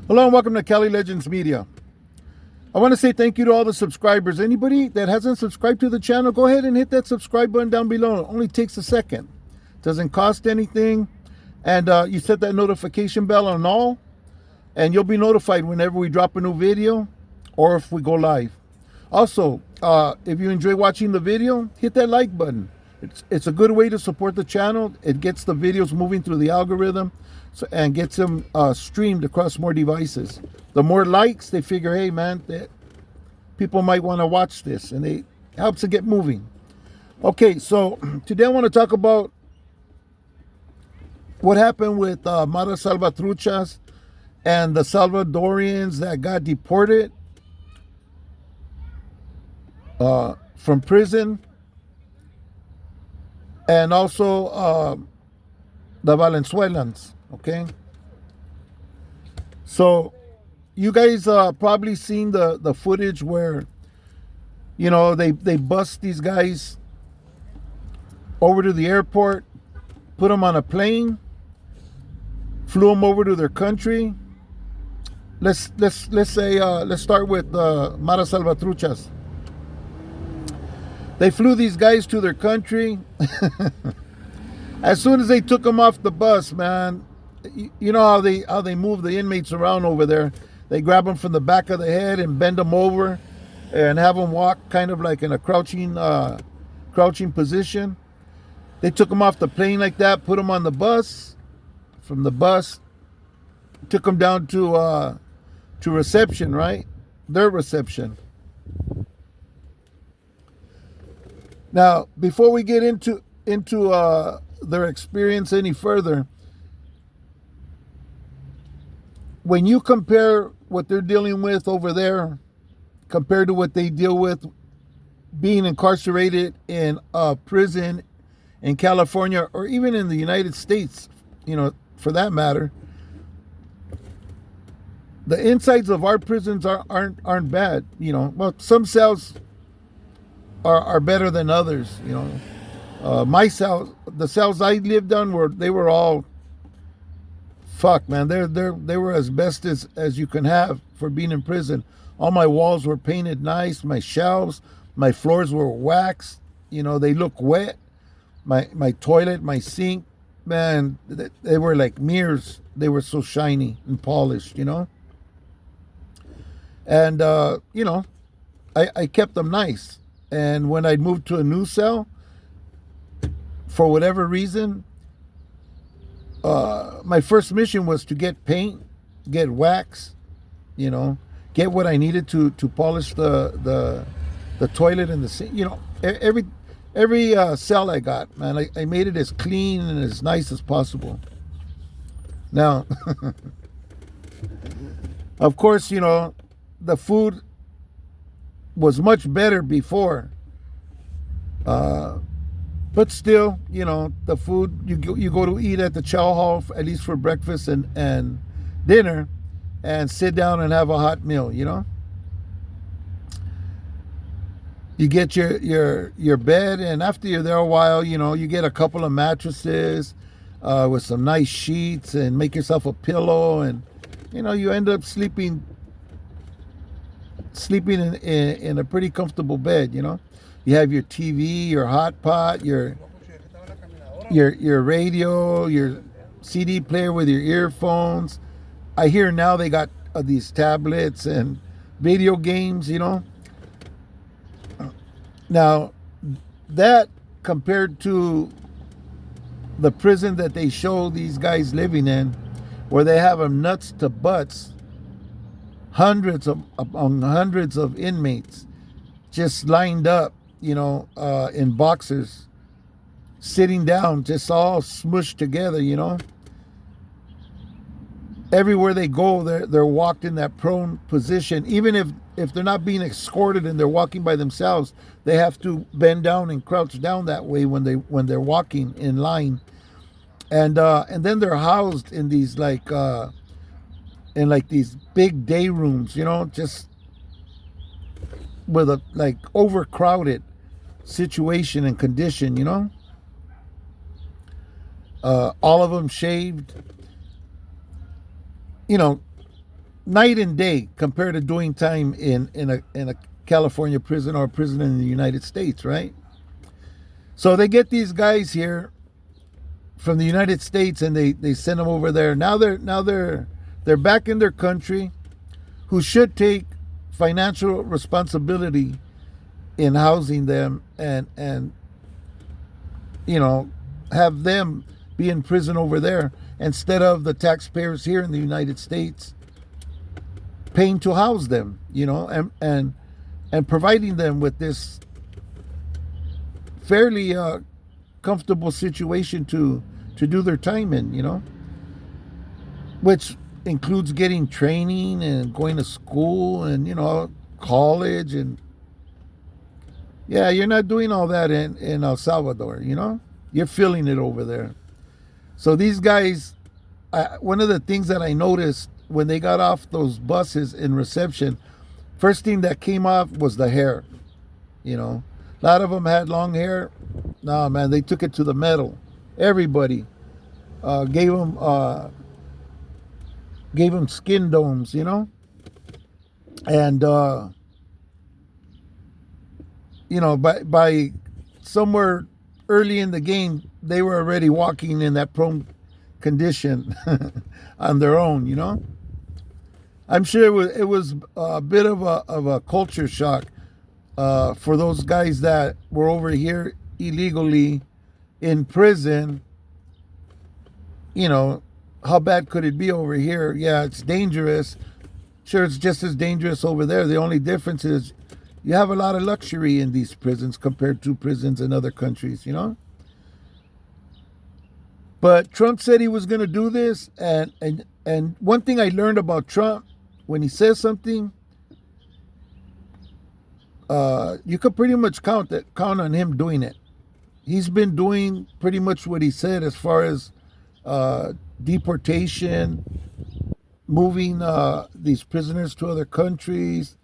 Hello and welcome to Cali Legends Media. I want to say thank you to all the subscribers. Anybody that hasn't subscribed to the channel, go ahead and hit that subscribe button down below. It only takes a second. Doesn't cost anything. And you set that notification bell on all, and you'll be notified whenever we drop a new video or if we go live. Also, if you enjoy watching the video, hit that like button. It's a good way to support the channel. It gets the videos moving through the algorithm and gets them streamed across more devices. The more likes, they figure, hey man, that people might want to watch this, and it helps it get moving. Okay, so today I want to talk about what happened with Mara Salvatruchas and the Salvadorians that got deported from prison, and also the Valenzuelans. Okay, so you guys probably seen the footage where, you know, they bust these guys over to the airport, put them on a plane, flew them over to their country. Let's start with Mara Salvatruchas. They flew these guys to their country. As soon as they took them off the bus, man, you know how they move the inmates around over there. They grab them from the back of the head and bend them over and have them walk kind of like in a crouching position. They took them off the plane like that, put them on the bus. From the bus, took them down to reception, right? Their reception. Now, before we get into their experience any further, when you compare what they're dealing with over there compared to what they deal with being incarcerated in a prison in California or even in the United States, you know, for that matter, the insides of our prisons aren't bad. You know, well, some cells are better than others. You know, my cell, the cells I lived on were all, fuck man, they were as best as you can have for being in prison. All my walls were painted nice, my shelves, my floors were waxed, you know, they look wet. My toilet, my sink, man, they were like mirrors. They were so shiny and polished, you know. And you know, I kept them nice. And when I moved to a new cell, for whatever reason, my first mission was to get paint, get wax, you know, get what I needed to polish the toilet and the sink. You know, every cell I got, man, I made it as clean and as nice as possible. Now, of course, you know, the food was much better before. But still, you know, the food, you go to eat at the chow hall, at least for breakfast and dinner, and sit down and have a hot meal, you know. You get your bed, and after you're there a while, you know, you get a couple of mattresses with some nice sheets and make yourself a pillow, and, you know, you end up sleeping in a pretty comfortable bed, you know. You have your TV, your hot pot, your radio, your CD player with your earphones. I hear now they got these tablets and video games, you know. Now, that compared to the prison that they show these guys living in, where they have them nuts to butts, hundreds of inmates just lined up, you know, in boxers, sitting down, just all smushed together, you know. Everywhere they go, they're walked in that prone position. Even if they're not being escorted and they're walking by themselves, they have to bend down and crouch down that way when they're walking in line. And then they're housed in these these big day rooms, you know, just with a like overcrowded situation and condition, you know. All of them shaved. You know, night and day compared to doing time in a California prison or a prison in the United States, right? So they get these guys here from the United States and they send them over there. Now they're back in their country, who should take financial responsibility in housing them and have them be in prison over there instead of the taxpayers here in the United States paying to house them, and providing them with this fairly comfortable situation to do their time in, which includes getting training and going to school and college. And yeah, you're not doing all that in El Salvador. You're feeling it over there. So these guys, one of the things that I noticed when they got off those buses in reception, first thing that came off was the hair. A lot of them had long hair. No, man, they took it to the metal. Everybody gave them skin domes, and by somewhere early in the game, they were already walking in that prone condition on their own. I'm sure it was a bit of a culture shock for those guys that were over here illegally in prison. How bad could it be over here? Yeah, it's dangerous. Sure, it's just as dangerous over there. The only difference is you have a lot of luxury in these prisons compared to prisons in other countries, But Trump said he was going to do this, and one thing I learned about Trump, when he says something, you could pretty much count on him doing it. He's been doing pretty much what he said as far as deportation, moving these prisoners to other countries.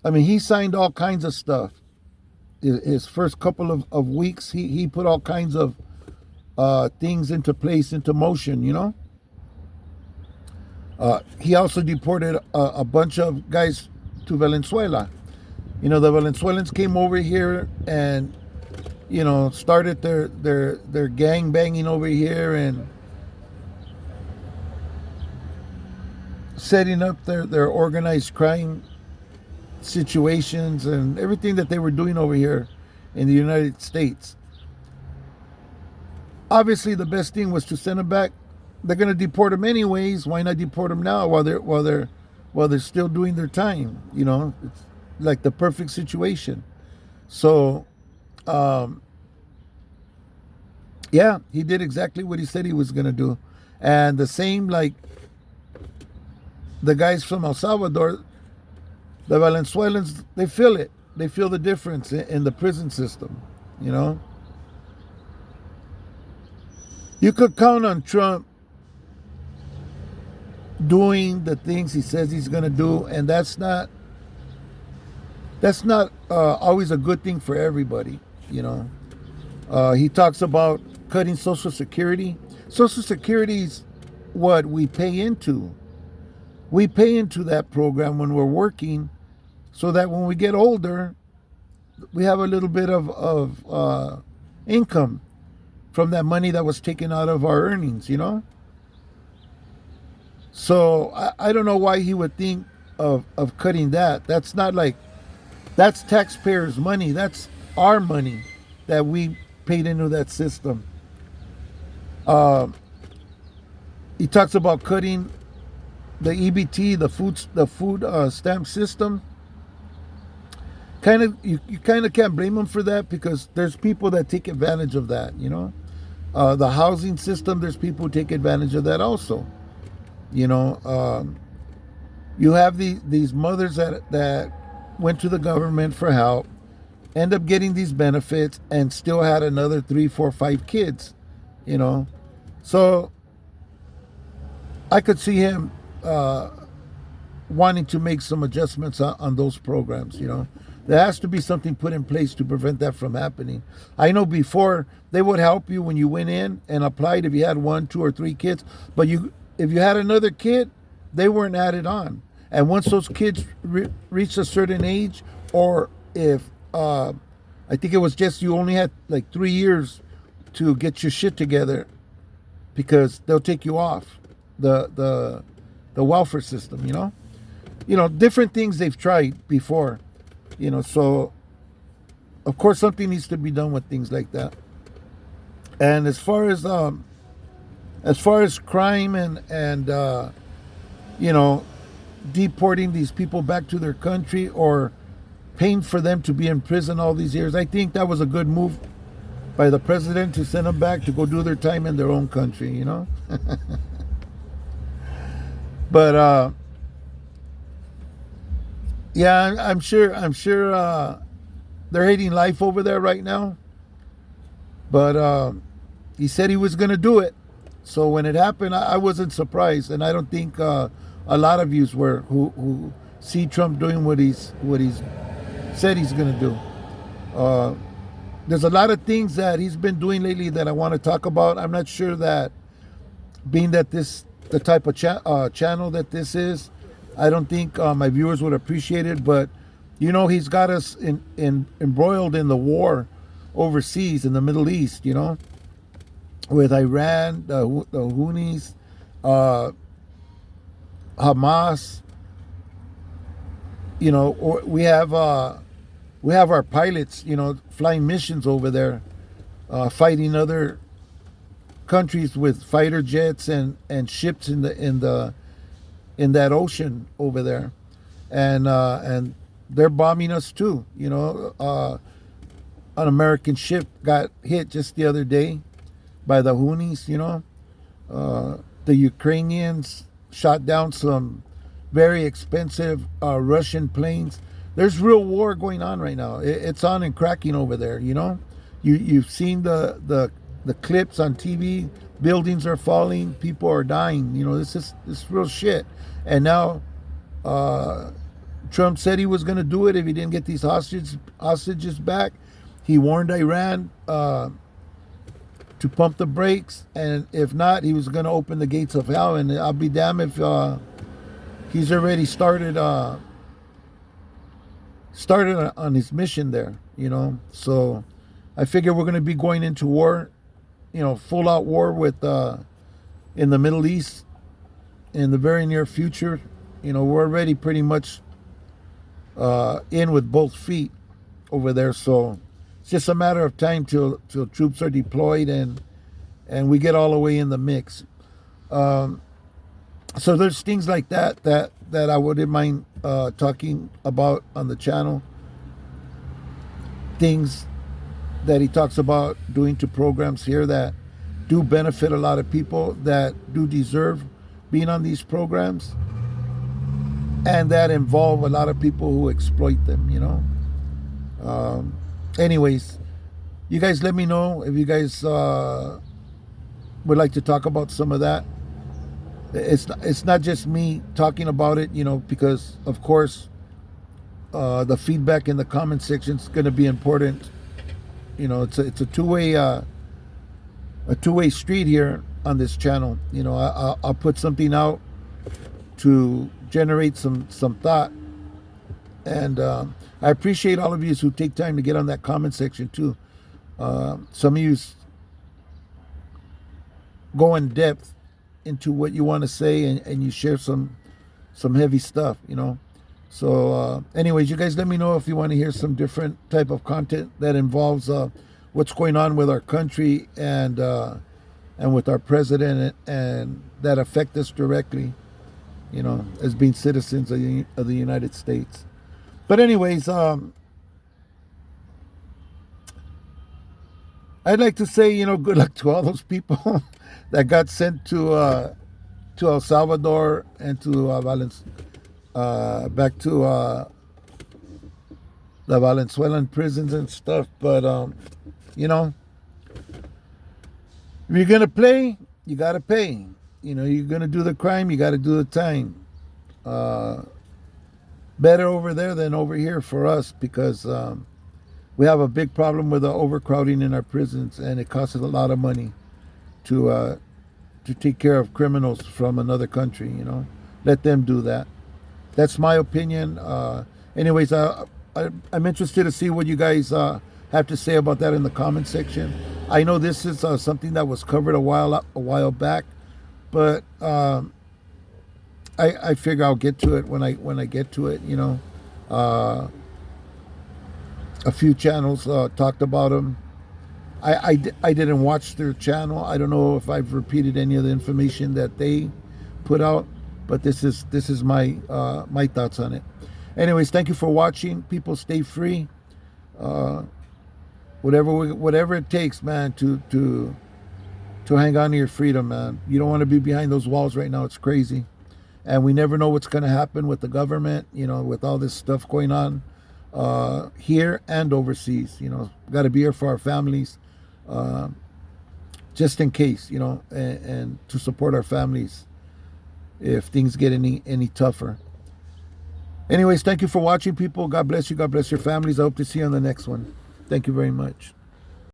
I mean, he signed all kinds of stuff. His first couple of weeks, he put all kinds of things into place, into motion, He also deported a bunch of guys to Venezuela. The Venezuelans came over here and, started their gang banging over here and setting up their organized crime situations and everything that they were doing over here in the United States. Obviously, the best thing was to send them back. They're going to deport them anyways. Why not deport them now while they're still doing their time? It's like the perfect situation. So, yeah, he did exactly what he said he was going to do. And the same, like the guys from El Salvador, the Venezuelans, they feel it. They feel the difference in the prison system, You could count on Trump doing the things he says he's going to do, and that's not always a good thing for everybody, He talks about cutting Social Security. Social Security is what we pay into. We pay into that program when we're working so that when we get older, we have a little bit of income from that money that was taken out of our earnings, So I don't know why he would think of cutting that. That's not that's taxpayers' money. That's our money that we paid into that system. He talks about cutting the EBT, the food stamp system. You kind of can't blame them for that because there's people that take advantage of that, The housing system, there's people who take advantage of that also. You have these mothers that went to the government for help, end up getting these benefits, and still had another 3, 4, 5 kids. So I could see him wanting to make some adjustments on those programs. There has to be something put in place to prevent that from happening. I know before they would help you when you went in and applied if you had 1, 2, or 3 kids, but if you had another kid, they weren't added on. And once those kids reached a certain age, or if I think it was just you only had like 3 years to get your shit together, because they'll take you off the welfare system. Different things they've tried before. So of course something needs to be done with things like that. And as far as crime and deporting these people back to their country, or paying for them to be in prison all these years, I think that was a good move by the president to send them back to go do their time in their own country. But yeah, I'm sure they're hating life over there right now. But he said he was going to do it. So when it happened, I wasn't surprised, and I don't think a lot of yous were, who see Trump doing what he's said he's going to do. There's a lot of things that he's been doing lately that I want to talk about. I'm not sure that, being that the type of channel that this is, I don't think my viewers would appreciate it. But he's got us embroiled in the war overseas in the Middle East. With Iran, the Houthis, Hamas. We have our pilots, flying missions over there, fighting other countries with fighter jets and ships in that ocean over there, and they're bombing us too. An American ship got hit just the other day by the Houthis. The Ukrainians shot down some very expensive Russian planes. There's real war going on right now. It's on and cracking over there. You've seen the clips on TV. Buildings are falling. People are dying. This is real shit. And now Trump said he was going to do it if he didn't get these hostages back. He warned Iran to pump the brakes, and if not, he was going to open the gates of hell. And I'll be damned if he's already started on his mission there. So I figure we're going to be going into war, full out war with in the Middle East in the very near future. We're already pretty much in with both feet over there. So it's just a matter of time till troops are deployed and we get all the way in the mix. So there's things like that I wouldn't mind talking about on the channel. Things that he talks about doing to programs here that do benefit a lot of people that do deserve being on these programs, and that involve a lot of people who exploit them. Anyways, you guys let me know if you guys would like to talk about some of that. It's not just me talking about it, because of course the feedback in the comment section is going to be important. It's a two-way street here on this channel. I'll put something out to generate some thought, and I appreciate all of you who take time to get on that comment section too. Some of you go in depth into what you want to say, and you share some heavy stuff. So anyways, you guys let me know if you want to hear some different type of content that involves what's going on with our country and with our president, and that affect us directly, as being citizens of the United States. But anyways, I'd like to say, good luck to all those people that got sent to El Salvador and to back to the Venezuelan prisons and stuff. But if you're gonna play, you gotta pay. You're gonna do the crime, you gotta do the time. Better over there than over here for us, because we have a big problem with the overcrowding in our prisons, and it costs us a lot of money to take care of criminals from another country, let them do that. That's my opinion. Anyways, I'm interested to see what you guys have to say about that in the comment section. I know this is something that was covered a while back, but I figure I'll get to it when I get to it. You know, a few channels talked about them. I didn't watch their channel. I don't know if I've repeated any of the information that they put out, but this is my my thoughts on it. Anyways, thank you for watching. People, stay free. Whatever it takes, man, to hang on to your freedom, man. You don't want to be behind those walls right now. It's crazy, and we never know what's going to happen with the government. You know, with all this stuff going on here and overseas. You know, got to be here for our families, just in case. You know, and to support our families if things get any tougher. Anyways, thank you for watching, people. God bless you. God bless your families. I hope to see you on the next one. Thank you very much.